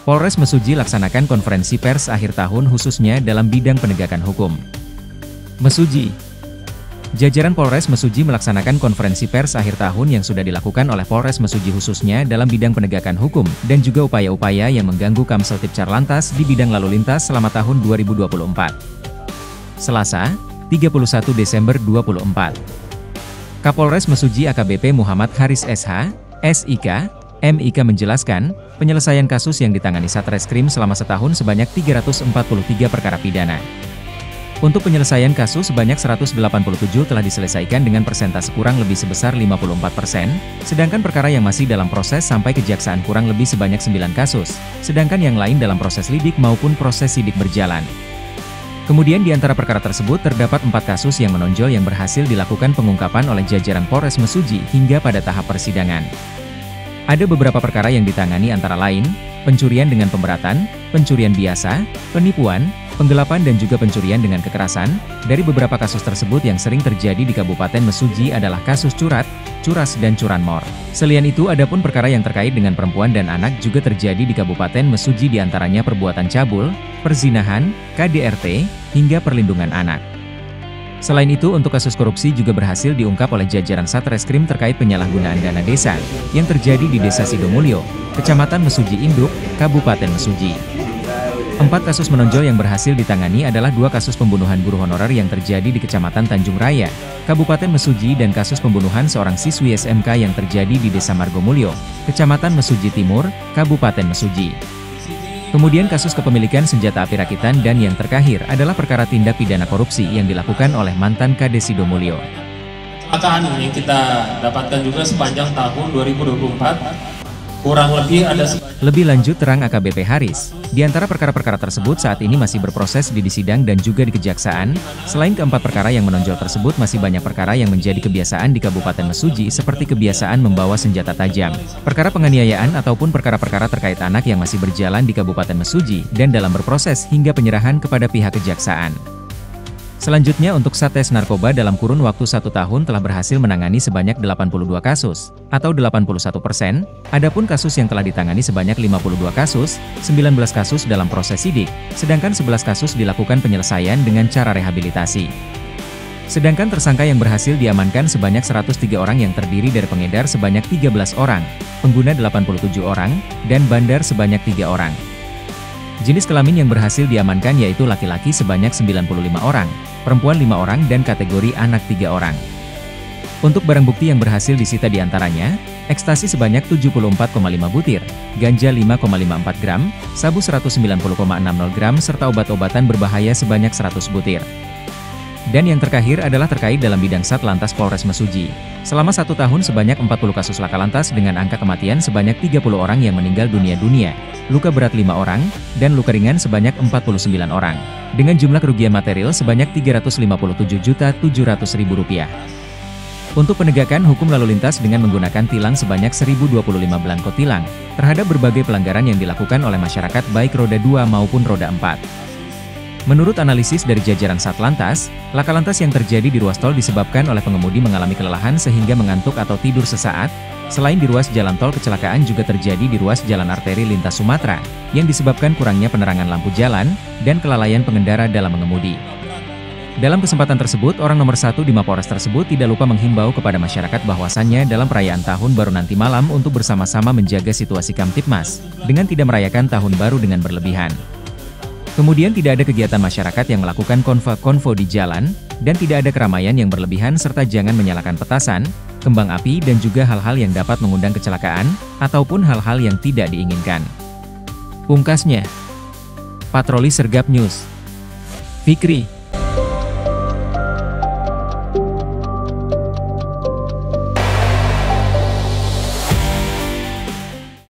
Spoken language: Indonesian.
Polres Mesuji laksanakan konferensi pers akhir tahun khususnya dalam bidang penegakan hukum. Mesuji. Jajaran Polres Mesuji melaksanakan konferensi pers akhir tahun yang sudah dilakukan oleh Polres Mesuji khususnya dalam bidang penegakan hukum dan juga upaya-upaya yang mengganggu Kamseltip Lantas di bidang lalu lintas selama tahun 2024. Selasa, 31 Desember 2024. Kapolres Mesuji AKBP Muhammad Haris SH, SIK, MIK menjelaskan, penyelesaian kasus yang ditangani Satreskrim selama setahun sebanyak 343 perkara pidana. Untuk penyelesaian kasus sebanyak 187 telah diselesaikan dengan persentase kurang lebih sebesar 54%, sedangkan perkara yang masih dalam proses sampai kejaksaan kurang lebih sebanyak 9 kasus, sedangkan yang lain dalam proses lidik maupun proses sidik berjalan. Kemudian di antara perkara tersebut terdapat 4 kasus yang menonjol yang berhasil dilakukan pengungkapan oleh jajaran Polres Mesuji hingga pada tahap persidangan. Ada beberapa perkara yang ditangani antara lain, pencurian dengan pemberatan, pencurian biasa, penipuan, penggelapan dan juga pencurian dengan kekerasan. Dari beberapa kasus tersebut yang sering terjadi di Kabupaten Mesuji adalah kasus curat, curas dan curanmor. Selain itu adapun perkara yang terkait dengan perempuan dan anak juga terjadi di Kabupaten Mesuji diantaranya perbuatan cabul, perzinahan, KDRT, hingga perlindungan anak. Selain itu untuk kasus korupsi juga berhasil diungkap oleh jajaran Satreskrim terkait penyalahgunaan dana desa yang terjadi di Desa Sidomulyo, Kecamatan Mesuji Induk, Kabupaten Mesuji. 4 kasus menonjol yang berhasil ditangani adalah 2 kasus pembunuhan guru honorer yang terjadi di Kecamatan Tanjung Raya, Kabupaten Mesuji dan kasus pembunuhan seorang siswi SMK yang terjadi di Desa Margomulyo, Kecamatan Mesuji Timur, Kabupaten Mesuji. Kemudian kasus kepemilikan senjata api rakitan dan yang terakhir adalah perkara tindak pidana korupsi yang dilakukan oleh mantan Kades Sidomulyo. Kecelakaan yang kita dapatkan juga sepanjang tahun 2024 kurang lebih ada. Lebih lanjut terang AKBP Haris, di antara perkara-perkara tersebut saat ini masih berproses di sidang dan juga di kejaksaan. Selain keempat perkara yang menonjol tersebut masih banyak perkara yang menjadi kebiasaan di Kabupaten Mesuji seperti kebiasaan membawa senjata tajam, perkara penganiayaan ataupun perkara-perkara terkait anak yang masih berjalan di Kabupaten Mesuji dan dalam berproses hingga penyerahan kepada pihak kejaksaan. Selanjutnya untuk Satres Narkoba dalam kurun waktu 1 tahun telah berhasil menangani sebanyak 82 kasus, atau 81%, adapun kasus yang telah ditangani sebanyak 52 kasus, 19 kasus dalam proses sidik, sedangkan 11 kasus dilakukan penyelesaian dengan cara rehabilitasi. Sedangkan tersangka yang berhasil diamankan sebanyak 103 orang yang terdiri dari pengedar sebanyak 13 orang, pengguna 87 orang, dan bandar sebanyak 3 orang. Jenis kelamin yang berhasil diamankan yaitu laki-laki sebanyak 95 orang, perempuan 5 orang dan kategori anak 3 orang. Untuk barang bukti yang berhasil disita diantaranya, ekstasi sebanyak 74,5 butir, ganja 5,54 gram, sabu 190,60 gram serta obat-obatan berbahaya sebanyak 100 butir. Dan yang terakhir adalah terkait dalam bidang Satlantas Polres Mesuji. Selama 1 tahun sebanyak 40 kasus laka lantas dengan angka kematian sebanyak 30 orang yang meninggal dunia, luka berat 5 orang, dan luka ringan sebanyak 49 orang. Dengan jumlah kerugian material sebanyak Rp357.700.000. Untuk penegakan hukum lalu lintas dengan menggunakan tilang sebanyak 1025 belangko tilang, terhadap berbagai pelanggaran yang dilakukan oleh masyarakat baik roda 2 maupun roda 4. Menurut analisis dari jajaran Satlantas, laka lantas yang terjadi di ruas tol disebabkan oleh pengemudi mengalami kelelahan sehingga mengantuk atau tidur sesaat. Selain di ruas jalan tol, kecelakaan juga terjadi di ruas jalan arteri lintas Sumatera, yang disebabkan kurangnya penerangan lampu jalan, dan kelalaian pengendara dalam mengemudi. Dalam kesempatan tersebut, orang nomor 1 di Mapolres tersebut tidak lupa menghimbau kepada masyarakat bahwasannya dalam perayaan Tahun Baru nanti malam untuk bersama-sama menjaga situasi Kamtipmas, dengan tidak merayakan Tahun Baru dengan berlebihan. Kemudian tidak ada kegiatan masyarakat yang melakukan konvo di jalan, dan tidak ada keramaian yang berlebihan serta jangan menyalakan petasan, kembang api dan juga hal-hal yang dapat mengundang kecelakaan, ataupun hal-hal yang tidak diinginkan. Pungkasnya, Patroli Sergap News. Fikri.